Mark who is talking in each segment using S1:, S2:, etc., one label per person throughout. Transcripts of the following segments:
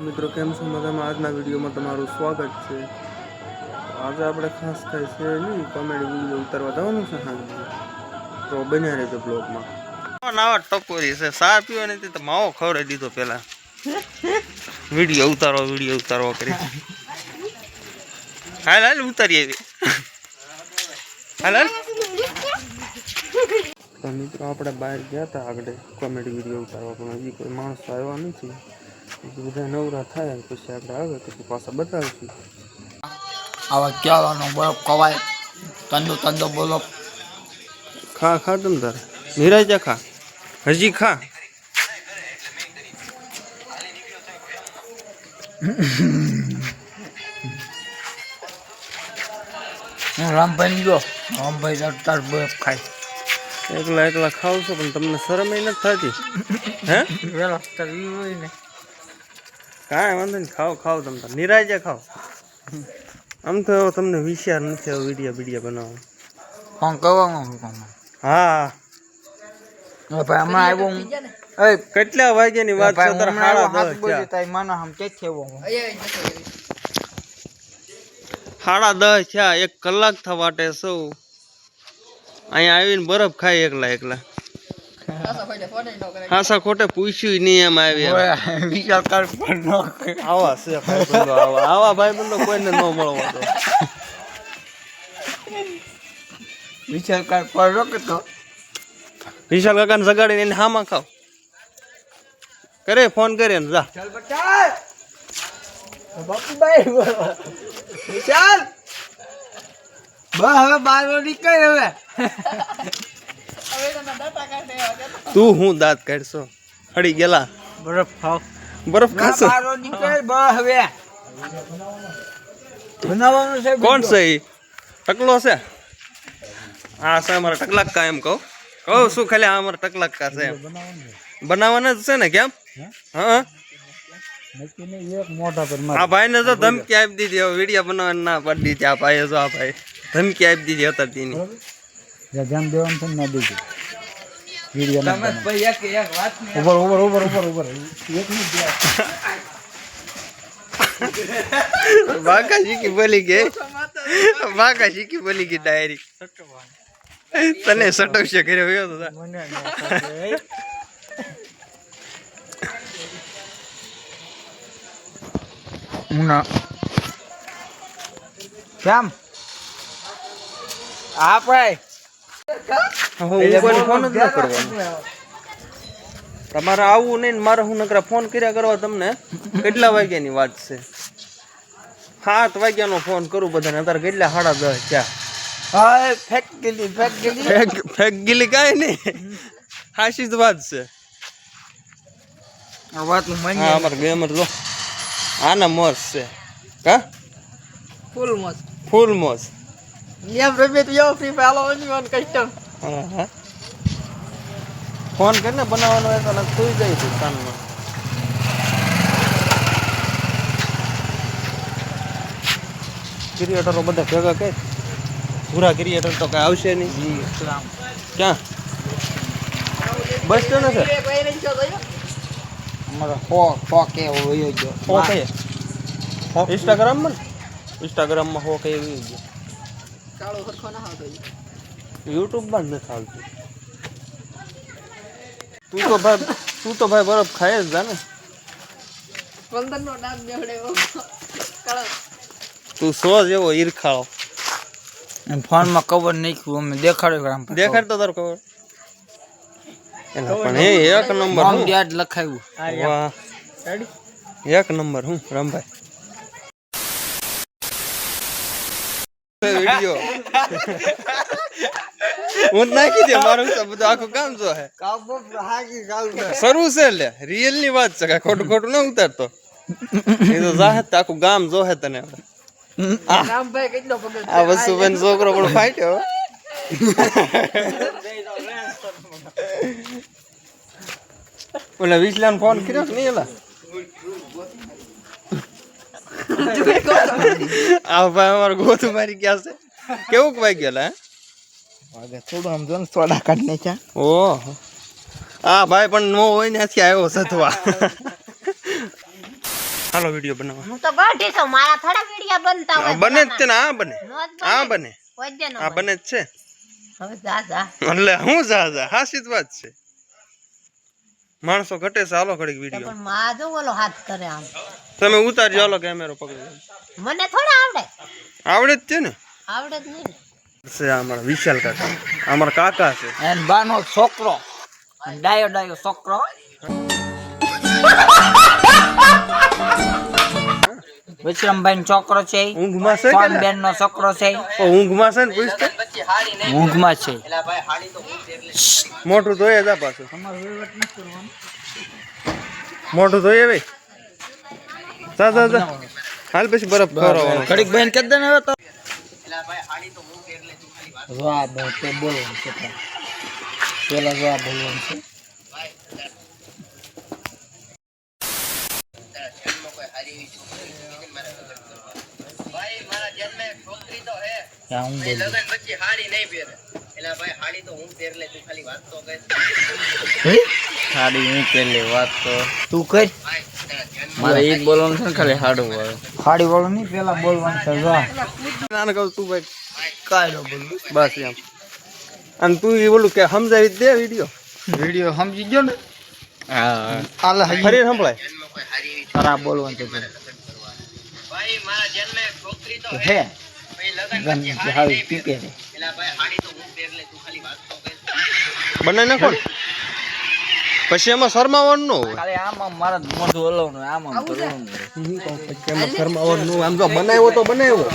S1: મિત્રો કેમ છો મજામાં? આજના વિડીયોમાં તમારું સ્વાગત છે. આજે આપણે ખાસ કઈ છે નહીં, કોમેડી વિડીયો ઉતારવા જવાનું છે સાંજે, તો બન્યા રહેજો બ્લોગમાં. નાવા ટપોરી છે, સા પીવા નથી તો માવો ખવડાવી દીધો પેલા. વિડીયો ઉતારો કરી. હાલ ઉતારી આવી. હાલ તો મિત્રો આપણે બહાર ગયા હતા આગળ કોમેડી વિડીયો ઉતારવા, પણ હજી કોઈ માણસ આવ્યા નથી. બધા નવરા થાય પછી આપણે આવે પછી પાછા બતાવીશું.
S2: આવા કેળાનો બરફ ખવાય, ઠંડો બરફ
S1: ખા તમ તારે નિરાજા ખા, હજી ખા.
S2: હું રામભાઈ ગયો, રામભાઈ તાર બરફ ખાય.
S1: એકલા ખાવ છો પણ તમને શરમ નથી થતી? હે
S2: હોય ને
S1: કાંઈ વાંધો નહીં, ખાવ તમ તાર નિરાજા ખાવ. આમ તો તમને વિચાર નથી વિડીયો બનાવવાનો.
S2: ફોન કરવાનો.
S1: હા
S2: ભાઈ હમણાં આવ્યો હું.
S1: કેટલા વાગ્યાની વાત છે? તારે 10:30 થયા. 1 કલાક થવાટે સૌ અહીંયા આવીને બરફ ખાય એકલા. હાસા ખોટે પૂછ્યું નહીં એમ આવી.
S2: વિચાર કર
S1: આવા છે ભાઈબંધો, આવા ભાઈબંધો કોઈને ન મળવો તો.
S2: વિચાર કર પડો કે તો
S1: વિશાલ કાકાને જગાડીને એને હામાં ખાવ કરે, ફોન કરે ને જા.
S2: ચાલ બટા બાપુભાઈ વિશાલ બસ હવે બાર નીકળ. હવે
S1: તું હું દાંત કાઢશો? હળી ગયેલા
S2: બરફ ખાવ,
S1: બરફ ખાશો?
S2: બાર નીકળ બસ. હવે બનાવવાનું છે.
S1: કોણ છે એ? ટકલો છે? હા છે અમારા ટકલાક્કા. એમ કહું શું ખાલી અમારા ટકલાક્કા છે એમ બનાવવાના જ છે ને? કેમ? હા આ ભાઈ ને તો ધમકી આપી દીધી, હવે વિડીયો બનાવવાની ના પાડી દીધી. આ ભાઈ જો આ ભાઈ ધમકી આપી દીધી હતા તેની.
S2: ધ્યાન દેવાનું છે ના દેજો વિડીયો તમે ભાઈ એક વાત ને ઉપર એક મિનિટ
S1: બાકા શીખી બોલી ગઈ ડાયરી. તને સટવશે કર્યો ગયો તો
S2: મુના કેમ આ ભાઈ
S1: ફોન જ ના કરવાનો. તમારે આવવું નહીં ને મારે હું નકરા ફોન કર્યા કરવા તમને. કેટલા વાગ્યાની વાત છે? 7 વાગ્યાનો ફોન કરું બધાને. અત્યારે કેટલા 10:30 થયા.
S2: હા ફેક
S1: ગીલી કાંઈ નહીં, હાશી જ વાત છે.
S2: આ વાત મને
S1: હા અમારે ગેમર લો આના મોજ છે. કા ફૂલ મોજ.
S2: નિયમ રમે તો યો ફ્રી ફાયર ઓની વન કસ્ટમ.
S1: હા ફોન કરીને બનાવવાનો હોય તો સુઈ જાય છે કાનમાં. ક્રિએટરો બધા ભેગા કર. પૂરા ક્રિએટર તો કઈ આવશે નહીં. ક્યાં બસ સ્ટેન્ડ છે?
S2: અમારો હો કે હોય ગયો.
S1: હો કે ઇન્સ્ટાગ્રામમાં હો કે એવી ગયો.
S2: કાળો સરખો ના આવતો
S1: યુટ્યુબમાં જ નથી આવતું. તું તો ભાઈ બરફ ખાય જ જાને.
S2: વંદનનો નામ દેવડેવો કાળો
S1: તું સો જેવો ઈરખાળો.
S2: ફોનમાં કવર નાખ્યું અમે
S1: દેખાડતો તાર કવર. પણ એ એક નંબર હું
S2: યાદ લખાયું.
S1: વાહ એક નંબર હું રામભાઈ. વિડિયો હું નાખી દે મારું બધું આખું કામ જો હે શરૂ છે. લે રિયલ ની વાત છે, કઈ ખોટું ના ઉતારતો. એ તો જાહે આખું ગામ જોહે તને. આ વસુબેન છોકરો પણ ફાટ્યો. ઓલા વિસલાન ફોન કર્યો કે નહીં? એલા આ ભાઈ અમારો ગોતું મારી ગયા છે. કેવું વાગી ગયેલા?
S2: થોડું આમ જો ને સોડા કાઢી નાખ્યા.
S1: ઓહો આ ભાઈ પણ નો હોય ત્યાંથી આવ્યો સથવા. હાલો વિડીયો બનાવો
S3: હું તો ગઢી છું મારા થોડા વિડિયા બનતા હોય
S1: બને જ છે ને આ બને
S3: નો જ
S1: આ બને
S3: કોઈ દે નો
S1: આ બને જ છે
S3: હવે જા જા
S1: એટલે હું જા હાસી જ વાત છે માણસો ઘટે છે હાલો ઘડીક
S3: તો
S1: વિડીયો
S3: પણ માં જો ઓલો હાથ કરે આમ
S1: તમે ઉતારજો હાલો કેમેરો પકડી
S3: મને થોડા આવડે
S1: આવડે જ છે ને
S3: આવડે જ નહીં ને
S1: છે અમારા વિશાલ કાકા અમારા કાકા છે
S2: એન બાનો છોકરો ડાયો ડાયો છોકરો વિક્રમભાઈ છોકરો છે
S1: ઊંઘમાં છે કે
S2: બેન નો છોકરો છે
S1: ઊંઘમાં છે ને પૂછતો
S2: ઊંઘમાં છે
S1: મોટું ધોઈએ જા પાછું મોટું ધોઈએ ભાઈ જા હાલ પછી બરફ ખવડાવવાનો
S2: ઘડીક બેન કરી દે ને હવે તો વાહ બહુ તે બોલવાનું છે પેલા વાહ બોલવાનું છે क्या हूं बोल लगन बच्ची हाड़ी नहीं પહેરે એલા ભાઈ હાડી તો હું પહેર લે તું ખાલી વાત તો કર હાડી હું પહેર લે વાત તો તું કર મારે ઈ બોલવાનું છે ખાલી હાડું વાળો હાડી વાળો નહીં પેલા બોલવાનું છે જો
S1: નાને કહું તું ભાઈ
S2: કાઈ નો બોલ
S1: બસ એમ અને તું એ બોલું કે સમજાવી દે
S2: વિડિયો સમજી ગયો ને હા આલે
S1: ફરી સંભળાય
S2: ખરાબ બોલવાનું છે ભાઈ મારા જન્મે છોકરી તો હે ગન હાડી પીકે રે એલા ભાઈ હાડી તો હું પહેર લે તું ખાલી વાત તો કર
S1: બને નાખો પછી એમાં શરમાવાનું ન હોય
S2: ખાલી આમ મારા મોઢું હલાવવાનું આમ કરવાનું
S1: પછી એમાં શરમાવાનું આમ જો બનાવ્યો તો બનાવ્યો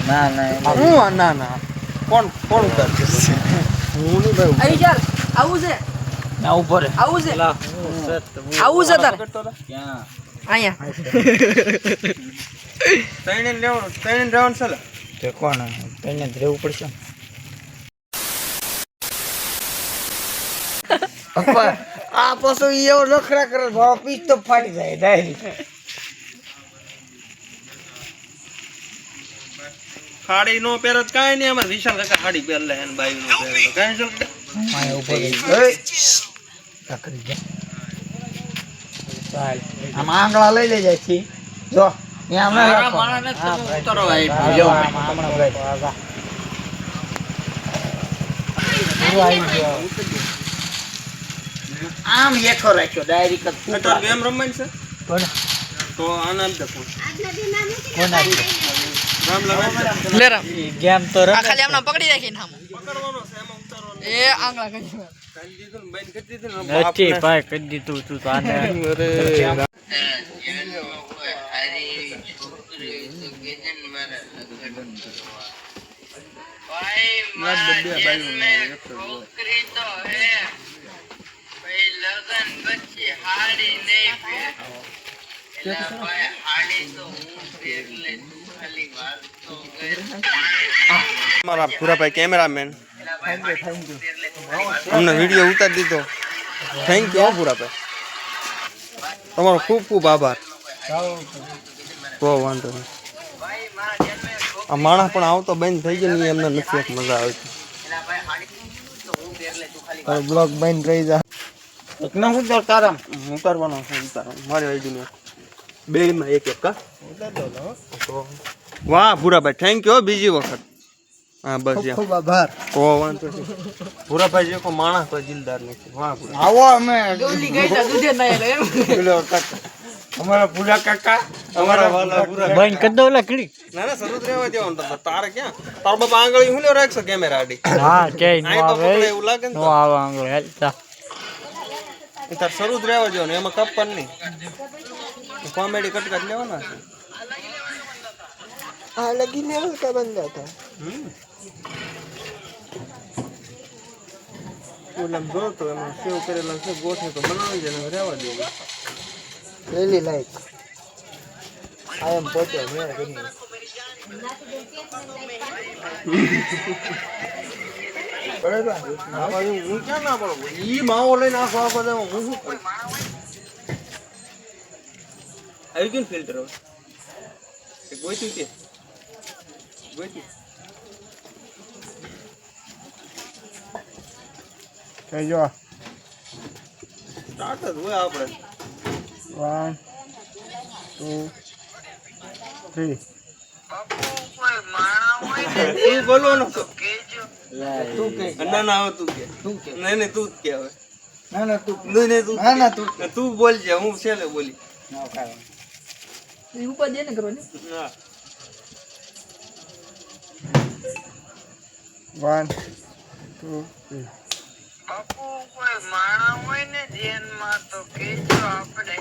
S2: ના ના
S1: હું ના કોણ ઉતારશે હું નહીં ભાઈ
S3: આવી ચાલ આવું છે
S2: ના ઉપર
S3: આવું છે આવું છે તાર
S2: ક્યાં
S3: અહીંયા
S1: ત્રણે રહેવાનું છે લે
S2: તે કોણ તેને રહેવું પડશે પપ્પા આ પાછો એવો લખડા કરે ભાવ પીચ તો ફાટી જાય ડાયરેક્ટ
S1: ખાડી નો પહેરત કાંઈ નહીં અમારે વિશાલ કાકા ખાડી પહેર લે એને બાઈ નો પહેર કાંઈ ચાલ
S2: માય ઉપર કાકરી ગયા ચાલ આમ આંગળા લઈ લઈ જાય છે જો ત્યાં અમે માણસને તો ઉતરો આવી જો હમણાં ભાઈ આમ એકો રાખ્યો ડાયરેક્ટ જ
S1: તાર ગેમ રમવાની છે
S2: કોણ
S1: તો આનંદ દે
S2: કોણ
S1: રામ લગાવ
S3: લે રામ
S2: ગેમ તો
S3: આ ખાલી આમના પકડી રાખીને હામો
S1: પકડવાનો છે એમાં ઉતારવાનો
S3: એ આંગળા કરી
S1: કાઈ દીધું ને બેન કરી દીધું ને
S2: નથી ભાઈ કરી દીધું તું તો આને
S1: અરે મારા પૂરાભાઈ કેમેરામેન અમને વિડીયો ઉતારી દીધો થેન્ક યુ પૂરાભાઈ તમારો ખૂબ ખૂબ આભાર બહુ વાંધો નહીં આ માણસ પણ આવતો બંધ થઈ ગયો ને એમને નથી મજા આવતી બ્લોગ બંધ કરી જા
S2: ના હું તારા
S1: ઉતારવાનો છે ઉતારવાનો મારી આઈડી બે માં એક કા વાહ ભૂરાભાઈ થેન્ક યુ બીજી વખત હા બસ
S2: ખૂબ આભાર
S1: કો વાંધો નહીં ભૂરાભાઈ જે કો માણસ તો દિલદાર નથી વાહ ભૂરા
S2: આવો અમે
S3: ડોલી ગઈ તા દૂધે ના એમ
S1: પેલો કાકા અમારા ભૂરા કાકા અમારા વાલા ભૂરા
S2: બંધ કરી દો લે કડી
S1: ના શરૂ જ રહેવા દેવાનું તો તારે ક્યાં તાર બાપા આંગળી હું લ્યો રાખશો કેમેરા આડી
S2: હા કે નો
S1: આઈ તો
S2: આવે
S1: પકડે એવું લાગે ને
S2: નો આવે આંગળ હેલતા
S1: તો તાર શરૂ જ રહેવા દેવાનું એમાં કપન નહીં કોમેડી કટકા લેવાના છે આ લગી લેવલ કા બંદા હતા ઓલા જોતો એમાં સેવ કરેલા છે ગોઠે તો બનાવી જાય ને રહેવા દેવું
S2: રેલી લાઈક આઈ એમ પોતે મે કરી બરાબર
S1: હું ક્યાં ના પડો ઈ માવો લઈને આખો આખો દે હું શું કરું આવી ગયું ફિલ્ટર હવે ગોઈતું કે ગોઈતું
S2: કઈ જો
S1: સ્ટાર્ટ જ હોય આપણે
S2: 1
S1: 3
S2: બાપુ કોઈ માણા હોય ને
S1: તું બોલવાનો છો
S2: કેજો
S1: તું કે ના ના હવે તું કે નહીં નહીં તું જ કે હવે
S4: ના ના તું
S1: નહીં નહીં તું
S4: ના ના તું
S1: તું બોલજે હું છેલ્લે બોલી
S4: ના કાય
S3: એ ઉપર દે ને કરવાની
S1: હા
S4: 1 2 3
S2: બાપુ કોઈ માણા હોય ને ધ્યાનમાં તો કેજો આપણે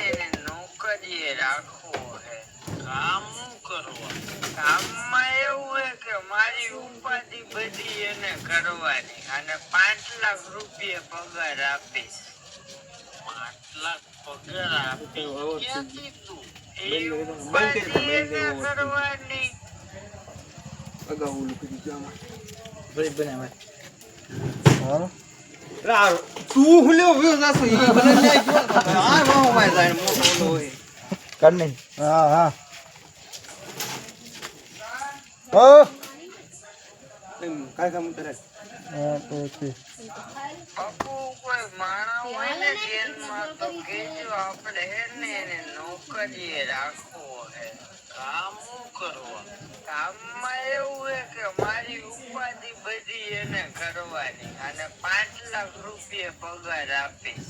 S2: એને નોકરીએ રાખવો હે કામ કરવા કામમાં એવું હે કે મારી ઉપાધિ બધી એને કરવાની અને 5 લાખ રૂપિયા પગાર આપીશ 5 લાખ પગાર આપી ક્યાંથી તું એ ઉપાધિ એને કરવાની
S1: અગાઉ ઓલું કરી ગયો
S4: ભાઈ બનાવે હાલો
S1: રા તું હું લેવો વ્યો જાસો ઈ મને ન્યાય જો આ વાહ ભાઈ જાય મોટો ઓલો હોય
S4: કર નહીં હા હા ઓ
S1: એમ કાઈ કામ કરે
S4: 1 2 3
S2: બાપુ કોઈ માણા હોય ને જેલમાં તો કેજો આપણે એને નોકરીએ રાખવો હે કામ કરવા કામમાં એવું હે કે મારી ઉપાધિ બધી એને કરવાની અને 5 લાખ રૂપિયા પગાર આપીશ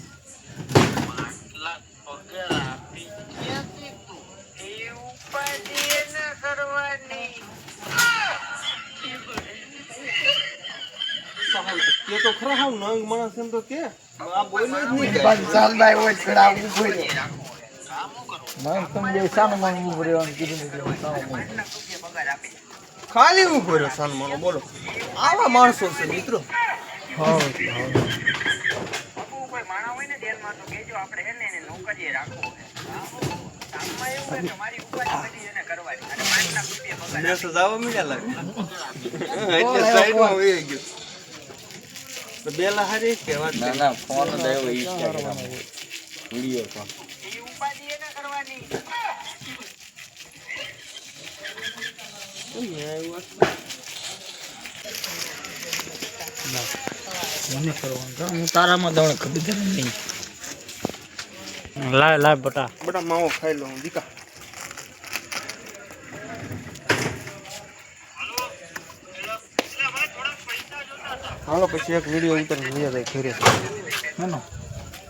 S2: 5 લાખ પગાર આપી ક્યાંથી તું એ ઉપાધિ એને કરવાની
S1: કે તો ખરા હાવ નંગ માણસ એમ તો કે આ બોલે જ નહીં કે
S4: પાંચ સાલ ના હોય ખડા ઉભો રહ્યો
S2: રાખવો હે કામ કરવા
S4: મને તમે બે સામે મને ઉભો રહ્યો અને કીધું કે સામે
S2: 5 લાખ રૂપિયા પગાર આપીશ
S1: ખાલી ઉભો રહ્યો સન્માનો બોલો આવા માણસો છે મિત્રો
S4: હા
S2: બાપુ કોઈ માણા હોય ને જેલમાં તો કેજો આપણે એને નોકરીએ રાખવો હે કામમાં એવું હે કે મારી ઉપાધિ બધી એને કરવાની અને 5 લાખ રૂપિયા પગાર
S1: મેસેજ આવવા મળ્યા લાગે એટલે સાઈડમાં વહી ગયો તો બેલા હારી કે વાત
S4: ના ના ફોન દેવો ઇન્સ્ટાગ્રામ વિડિયો કોલ
S2: એ ઉપાધિ એને કરવાની
S4: મને કરવાનું હું તારામાં દોડ ખબર નહીં લાય લાય બટા
S1: બટા માવો ખાઈ લો દીકા હાલો પછી એક વિડીયો ઉતારી લઈ જાય ઘરે
S4: હેનો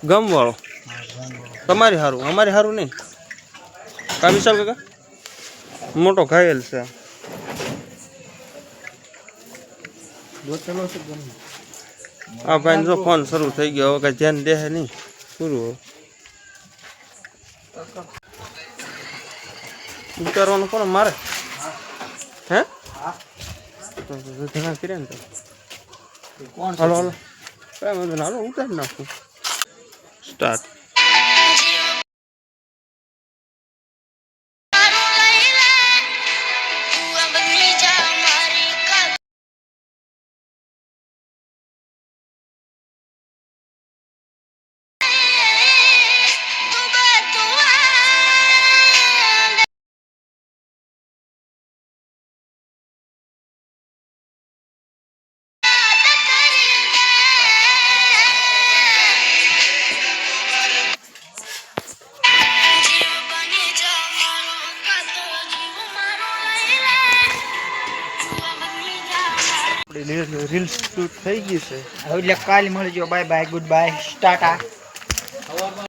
S1: ગમ વાળો તમારી હારું અમારી હારું નહીં કા વિશાલ કાકા મોટો ઘાયલ છે
S4: બોતલો છે ગમ
S1: આ ભાઈ જો ફોન શરૂ થઈ ગયો હવે કઈ ધ્યાન દે નહીં પૂરું ઉતારવાનું કોણ મારે હે તો ધ્યાન કર્યા ને તો
S4: કોણ
S1: હાલો હાલો કઈ વાંધો નહીં હાલો ઉતારી નાખું સ્ટાર્ટ રીલ્સ શૂટ થઈ ગઈ છે
S4: એટલે કાલે મળજો bye bye goodbye Tata